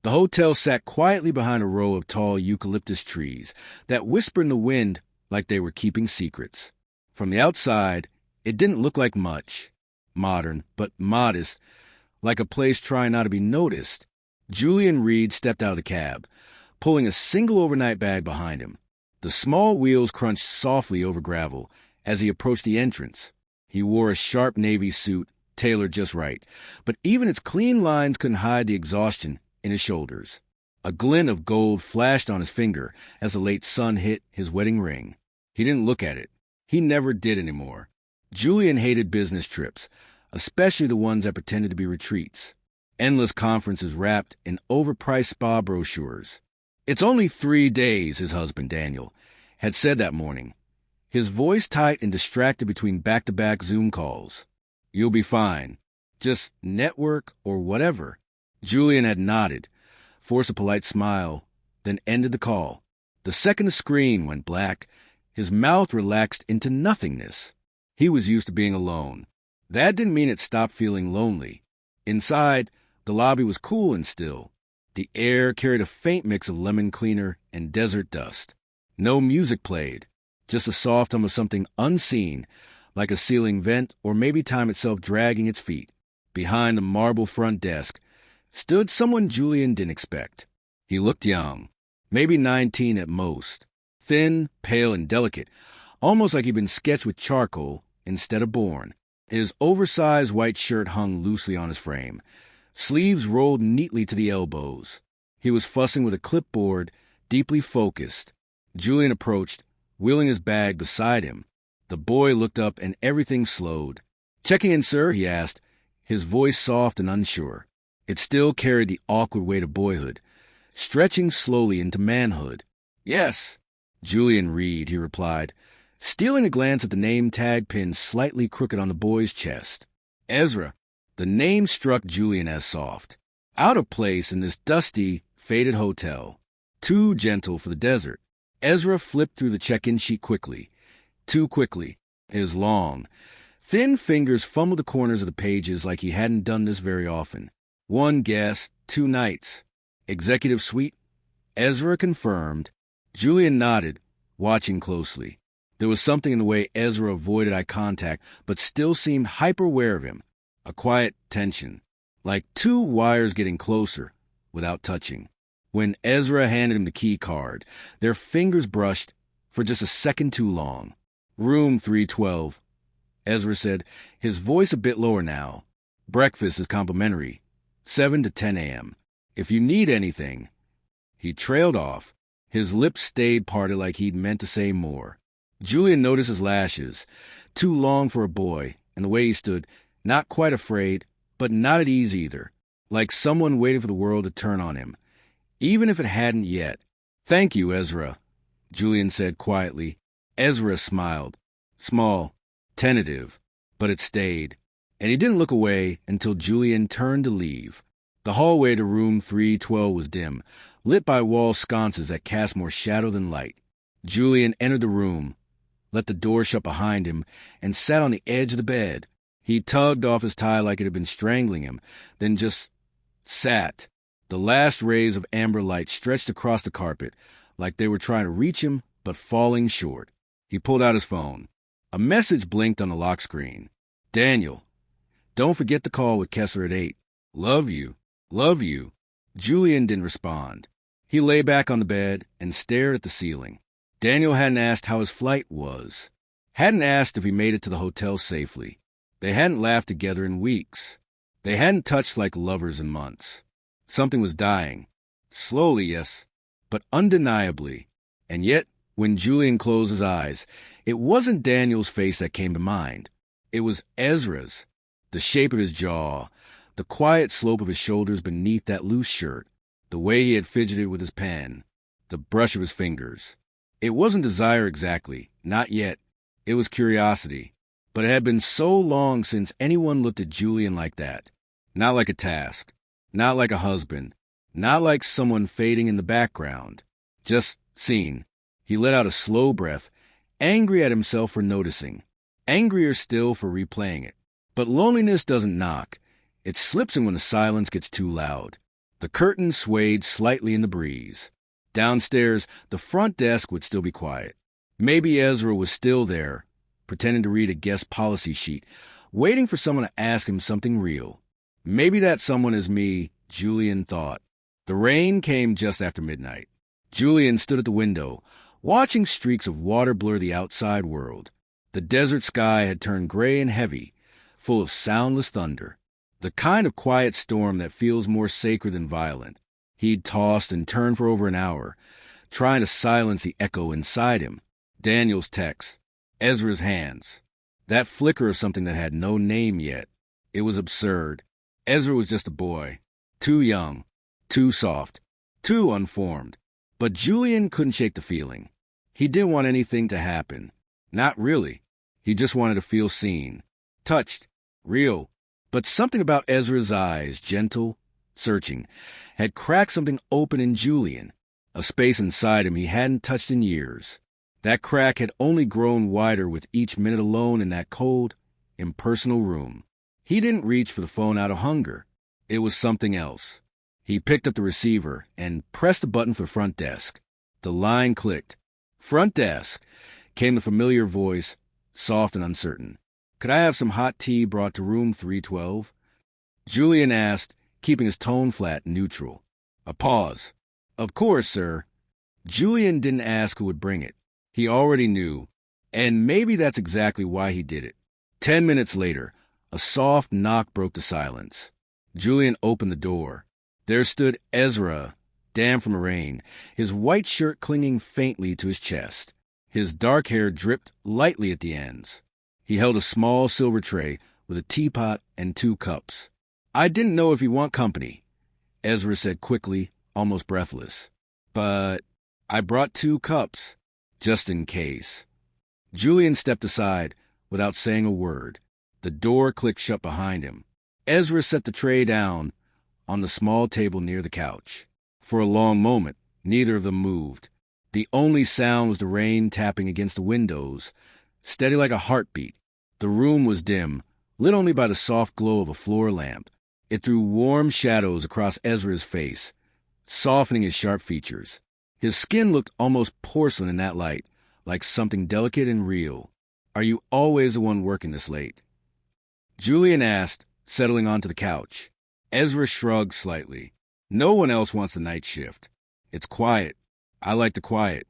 The hotel sat quietly behind a row of tall eucalyptus trees that whispered in the wind like they were keeping secrets. From the outside, it didn't look like much. Modern, but modest, like a place trying not to be noticed. Julian Reed stepped out of the cab, pulling a single overnight bag behind him. The small wheels crunched softly over gravel as he approached the entrance. He wore a sharp navy suit, tailored just right, but even its clean lines couldn't hide the exhaustion in his shoulders. A glint of gold flashed on his finger as the late sun hit his wedding ring. He didn't look at it. He never did anymore. Julian hated business trips, especially the ones that pretended to be retreats. Endless conferences wrapped in overpriced spa brochures. "It's only 3 days," his husband, Daniel, had said that morning, his voice tight and distracted between back-to-back Zoom calls. "You'll be fine. Just network or whatever." Julian had nodded, forced a polite smile, then ended the call. The second the screen went black, his mouth relaxed into nothingness. He was used to being alone. That didn't mean it stopped feeling lonely. Inside, the lobby was cool and still. The air carried a faint mix of lemon cleaner and desert dust. No music played, just a soft hum of something unseen, like a ceiling vent or maybe time itself dragging its feet. Behind the marble front desk stood someone Julian didn't expect. He looked young, maybe 19 at most, thin, pale, and delicate, almost like he'd been sketched with charcoal instead of born. His oversized white shirt hung loosely on his frame, sleeves rolled neatly to the elbows. He was fussing with a clipboard, deeply focused. Julian approached, wheeling his bag beside him. The boy looked up and everything slowed. "Checking in, sir?" he asked, his voice soft and unsure. It still carried the awkward weight of boyhood, stretching slowly into manhood. "Yes." "Julian Reed," he replied, stealing a glance at the name tag pinned slightly crooked on the boy's chest. Ezra. The name struck Julian as soft, out of place in this dusty, faded hotel. Too gentle for the desert. Ezra flipped through the check-in sheet quickly. Too quickly. His long, thin fingers fumbled the corners of the pages like he hadn't done this very often. 1 guest, 2 nights. Executive suite? Ezra confirmed. Julian nodded, watching closely. There was something in the way Ezra avoided eye contact, but still seemed hyper-aware of him. A quiet tension, like 2 wires getting closer, without touching. When Ezra handed him the key card, their fingers brushed for just a second too long. "Room 312, Ezra said, his voice a bit lower now. "Breakfast is complimentary, 7 to 10 a.m. If you need anything." He trailed off. His lips stayed parted like he'd meant to say more. Julian noticed his lashes, too long for a boy, and the way he stood, not quite afraid, but not at ease either, like someone waiting for the world to turn on him, even if it hadn't yet. "Thank you, Ezra," Julian said quietly. Ezra smiled. Small, tentative, but it stayed, and he didn't look away until Julian turned to leave. The hallway to room 312 was dim, lit by wall sconces that cast more shadow than light. Julian entered the room, let the door shut behind him, and sat on the edge of the bed. He tugged off his tie like it had been strangling him, then just sat. The last rays of amber light stretched across the carpet, like they were trying to reach him, but falling short. He pulled out his phone. A message blinked on the lock screen. "Daniel, don't forget the call with Kessler at 8. Love you. Love you." Julian didn't respond. He lay back on the bed and stared at the ceiling. Daniel hadn't asked how his flight was. Hadn't asked if he made it to the hotel safely. They hadn't laughed together in weeks. They hadn't touched like lovers in months. Something was dying. Slowly, yes, but undeniably. And yet, when Julian closed his eyes, it wasn't Daniel's face that came to mind. It was Ezra's. The shape of his jaw, the quiet slope of his shoulders beneath that loose shirt, the way he had fidgeted with his pen, the brush of his fingers. It wasn't desire exactly, not yet. It was curiosity. But it had been so long since anyone looked at Julian like that. Not like a task. Not like a husband. Not like someone fading in the background. Just seen. He let out a slow breath, angry at himself for noticing. Angrier still for replaying it. But loneliness doesn't knock. It slips in when the silence gets too loud. The curtain swayed slightly in the breeze. Downstairs, the front desk would still be quiet. Maybe Ezra was still there, pretending to read a guest policy sheet, waiting for someone to ask him something real. Maybe that someone is me, Julian thought. The rain came just after midnight. Julian stood at the window, watching streaks of water blur the outside world. The desert sky had turned gray and heavy, full of soundless thunder. The kind of quiet storm that feels more sacred than violent. He'd tossed and turned for over an hour, trying to silence the echo inside him. Daniel's text, Ezra's hands, that flicker of something that had no name yet. It was absurd. Ezra was just a boy, too young, too soft, too unformed. But Julian couldn't shake the feeling. He didn't want anything to happen. Not really. He just wanted to feel seen, touched, real. But something about Ezra's eyes, gentle, searching, had cracked something open in Julian, a space inside him he hadn't touched in years. That crack had only grown wider with each minute alone in that cold, impersonal room. He didn't reach for the phone out of hunger. It was something else. He picked up the receiver and pressed the button for front desk. The line clicked. Front desk, came the familiar voice, soft and uncertain. Could I have some hot tea brought to room 312? Julian asked, keeping his tone flat and neutral. A pause. Of course, sir. Julian didn't ask who would bring it. He already knew, and maybe that's exactly why he did it. 10 minutes later, a soft knock broke the silence. Julian opened the door. There stood Ezra, damp from the rain, his white shirt clinging faintly to his chest. His dark hair dripped lightly at the ends. He held a small silver tray with a teapot and 2 cups. I didn't know if you want company, Ezra said quickly, almost breathless. But I brought 2 cups, just in case. Julian stepped aside without saying a word. The door clicked shut behind him. Ezra set the tray down on the small table near the couch. For a long moment, neither of them moved. The only sound was the rain tapping against the windows, steady like a heartbeat. The room was dim, lit only by the soft glow of a floor lamp. It threw warm shadows across Ezra's face, softening his sharp features. His skin looked almost porcelain in that light, like something delicate and real. Are you always the one working this late? Julian asked, settling onto the couch. Ezra shrugged slightly. No one else wants the night shift. It's quiet. I like the quiet.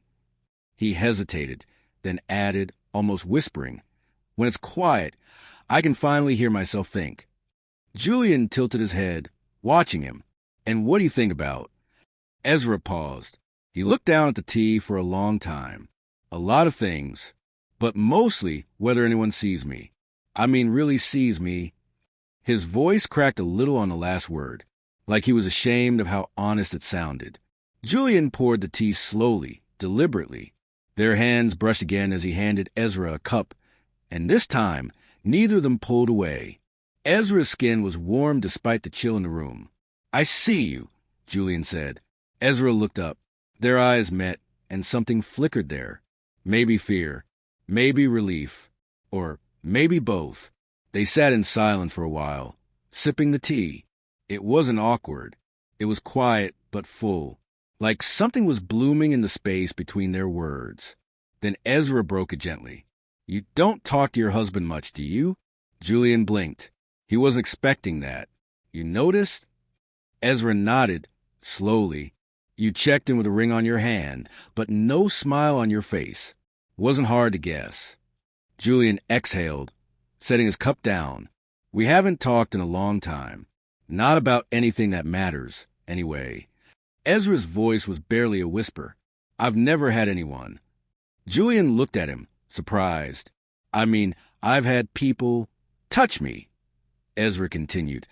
He hesitated, then added, almost whispering, when it's quiet, I can finally hear myself think. Julian tilted his head, watching him. And what do you think about? Ezra paused. He looked down at the tea for a long time. A lot of things, but mostly whether anyone sees me. I mean, really sees me. His voice cracked a little on the last word, like he was ashamed of how honest it sounded. Julian poured the tea slowly, deliberately. Their hands brushed again as he handed Ezra a cup, and this time, neither of them pulled away. Ezra's skin was warm despite the chill in the room. I see you, Julian said. Ezra looked up. Their eyes met, and something flickered there. Maybe fear, maybe relief, or maybe both. They sat in silence for a while, sipping the tea. It wasn't awkward. It was quiet but full, like something was blooming in the space between their words. Then Ezra broke it gently. You don't talk to your husband much, do you? Julian blinked. He wasn't expecting that. You noticed? Ezra nodded, slowly. You checked in with a ring on your hand, but no smile on your face. Wasn't hard to guess. Julian exhaled, setting his cup down. We haven't talked in a long time. Not about anything that matters, anyway. Ezra's voice was barely a whisper. I've never had anyone. Julian looked at him, surprised. I mean, I've had people touch me, Ezra continued.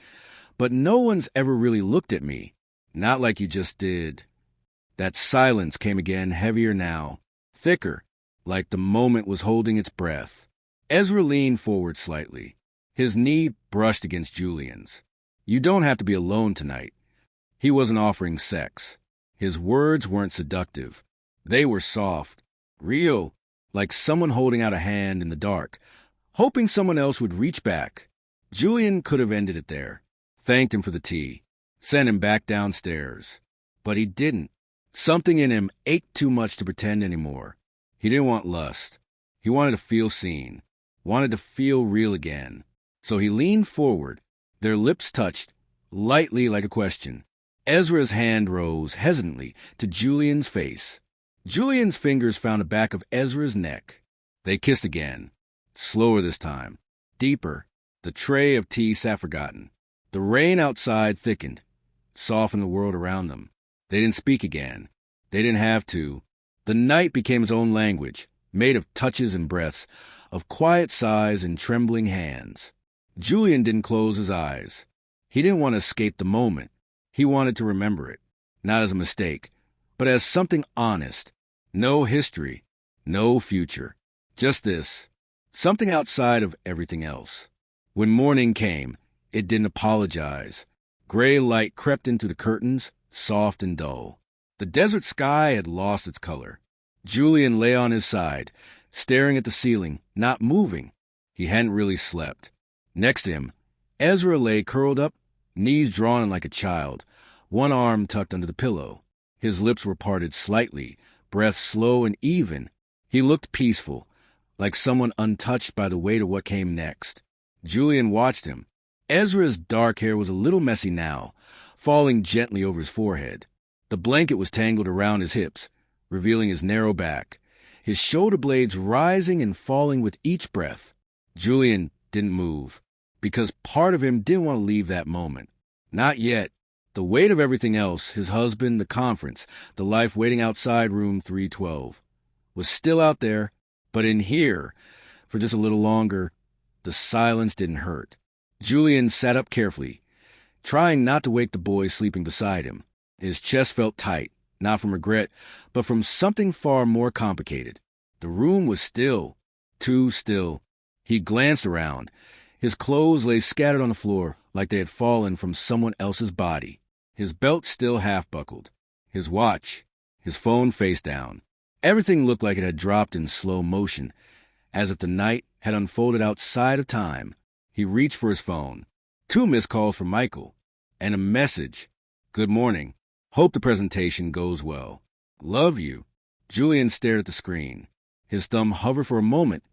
But no one's ever really looked at me. Not like you just did. That silence came again, heavier now, thicker, like the moment was holding its breath. Ezra leaned forward slightly. His knee brushed against Julian's. You don't have to be alone tonight. He wasn't offering sex. His words weren't seductive. They were soft, real, like someone holding out a hand in the dark, hoping someone else would reach back. Julian could have ended it there, thanked him for the tea, sent him back downstairs. But he didn't. Something in him ached too much to pretend anymore. He didn't want lust. He wanted to feel seen, wanted to feel real again. So he leaned forward. Their lips touched, lightly like a question. Ezra's hand rose hesitantly to Julian's face. Julian's fingers found the back of Ezra's neck. They kissed again, slower this time, deeper. The tray of tea sat forgotten. The rain outside thickened, softened the world around them. They didn't speak again. They didn't have to. The night became its own language, made of touches and breaths, of quiet sighs and trembling hands. Julian didn't close his eyes. He didn't want to escape the moment. He wanted to remember it, not as a mistake, but as something honest. No history, no future. Just this, something outside of everything else. When morning came, it didn't apologize. Gray light crept into the curtains, soft and dull. The desert sky had lost its color. Julian lay on his side, staring at the ceiling, not moving. He hadn't really slept. Next to him, Ezra lay curled up, knees drawn like a child, one arm tucked under the pillow. His lips were parted slightly, breath slow and even. He looked peaceful, like someone untouched by the weight of what came next. Julian watched him. Ezra's dark hair was a little messy now, falling gently over his forehead. The blanket was tangled around his hips, revealing his narrow back, his shoulder blades rising and falling with each breath. Julian didn't move, because part of him didn't want to leave that moment. Not yet. The weight of everything else, his husband, the conference, the life waiting outside room 312, was still out there, but in here, for just a little longer, the silence didn't hurt. Julian sat up carefully, trying not to wake the boy sleeping beside him. His chest felt tight, not from regret, but from something far more complicated. The room was still, too still. He glanced around. His clothes lay scattered on the floor like they had fallen from someone else's body. His belt still half-buckled. His watch, his phone face down. Everything looked like it had dropped in slow motion, as if the night had unfolded outside of time. He reached for his phone. 2 missed calls from Michael, and a message. Good morning. Hope the presentation goes well. Love you. Julian stared at the screen. His thumb hovered for a moment.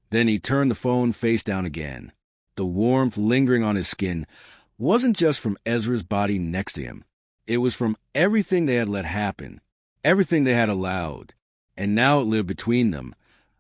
Then he turned the phone face down again. The warmth lingering on his skin wasn't just from Ezra's body next to him. It was from everything they had let happen, everything they had allowed. And now it lived between them,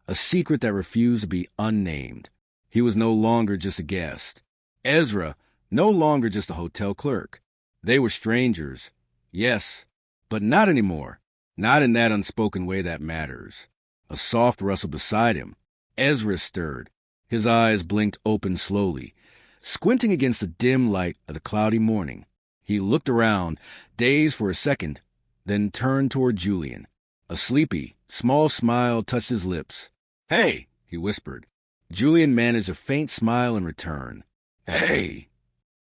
a secret that refused to be unnamed. He was no longer just a guest. Ezra, no longer just a hotel clerk. They were strangers, yes, but not anymore. Not in that unspoken way that matters. A soft rustle beside him. Ezra stirred. His eyes blinked open slowly, squinting against the dim light of the cloudy morning. He looked around, dazed for a second, then turned toward Julian. A sleepy, small smile touched his lips. "Hey," he whispered. Julian managed a faint smile in return. "Hey."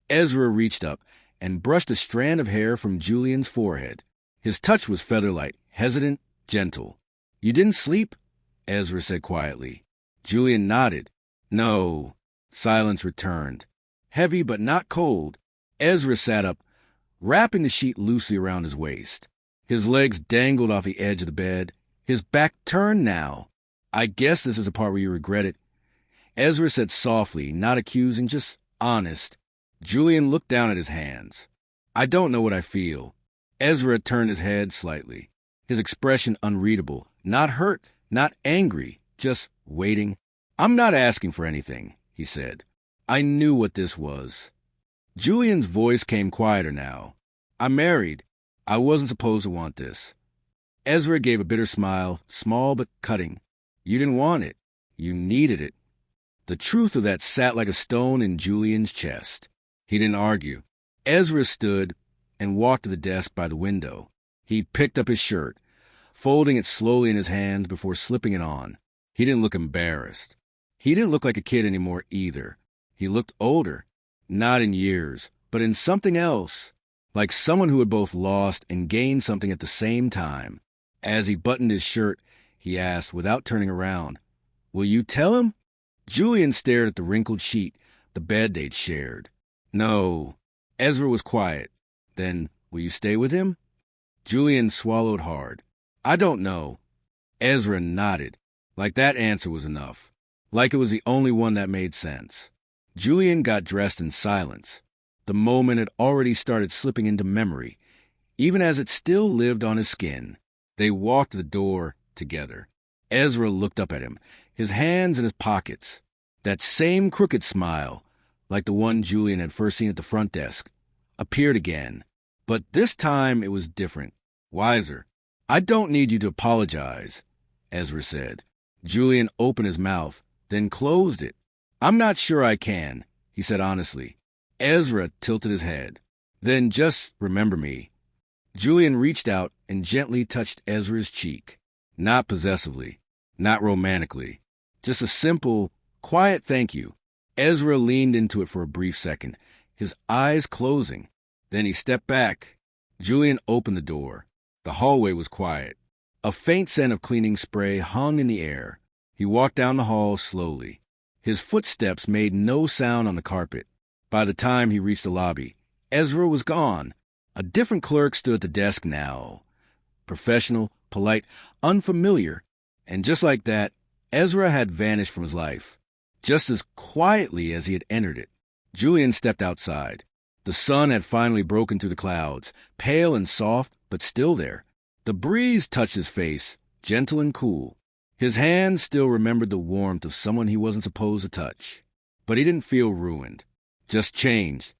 Ezra reached up and brushed a strand of hair from Julian's forehead. His touch was feather-light, hesitant, gentle. "You didn't sleep?" Ezra said quietly. Julian nodded. "No." Silence returned. Heavy but not cold. Ezra sat up, wrapping the sheet loosely around his waist. His legs dangled off the edge of the bed. His back turned now. "I guess this is the part where you regret it." Ezra said softly, not accusing, just honest. Julian looked down at his hands. "I don't know what I feel." Ezra turned his head slightly, his expression unreadable. Not hurt, not angry, just waiting. "I'm not asking for anything," he said. "I knew what this was." Julian's voice came quieter now. "I'm married. I wasn't supposed to want this." Ezra gave a bitter smile, small but cutting. "You didn't want it. You needed it." The truth of that sat like a stone in Julian's chest. He didn't argue. Ezra stood and walked to the desk by the window. He picked up his shirt, folding it slowly in his hands before slipping it on. He didn't look embarrassed. He didn't look like a kid anymore either. He looked older, not in years, but in something else, like someone who had both lost and gained something at the same time. As he buttoned his shirt, he asked, without turning around, "Will you tell him?" Julian stared at the wrinkled sheet, the bed they'd shared. "No." Ezra was quiet, Then, will you stay with him? Julian swallowed hard. I don't know. Ezra nodded, like that answer was enough, like it was the only one that made sense. Julian got dressed in silence. The moment had already started slipping into memory, even as it still lived on his skin. They walked to the door together. Ezra looked up at him, his hands in his pockets. That same crooked smile, like the one Julian had first seen at the front desk, appeared again. But this time it was different, wiser. I don't need you to apologize, Ezra said. Julian opened his mouth, then closed it. I'm not sure I can, he said honestly. Ezra tilted his head. Then just remember me. Julian reached out and gently touched Ezra's cheek. Not possessively, not romantically. Just a simple, quiet thank you. Ezra leaned into it for a brief second, his eyes closing. Then he stepped back. Julian opened the door. The hallway was quiet. A faint scent of cleaning spray hung in the air. He walked down the hall slowly. His footsteps made no sound on the carpet. By the time he reached the lobby, Ezra was gone. A different clerk stood at the desk now. Professional, polite, unfamiliar. And just like that, Ezra had vanished from his life, just as quietly as he had entered it. Julian stepped outside. The sun had finally broken through the clouds, pale and soft, but still there. The breeze touched his face, gentle and cool. His hand still remembered the warmth of someone he wasn't supposed to touch. But he didn't feel ruined, just changed,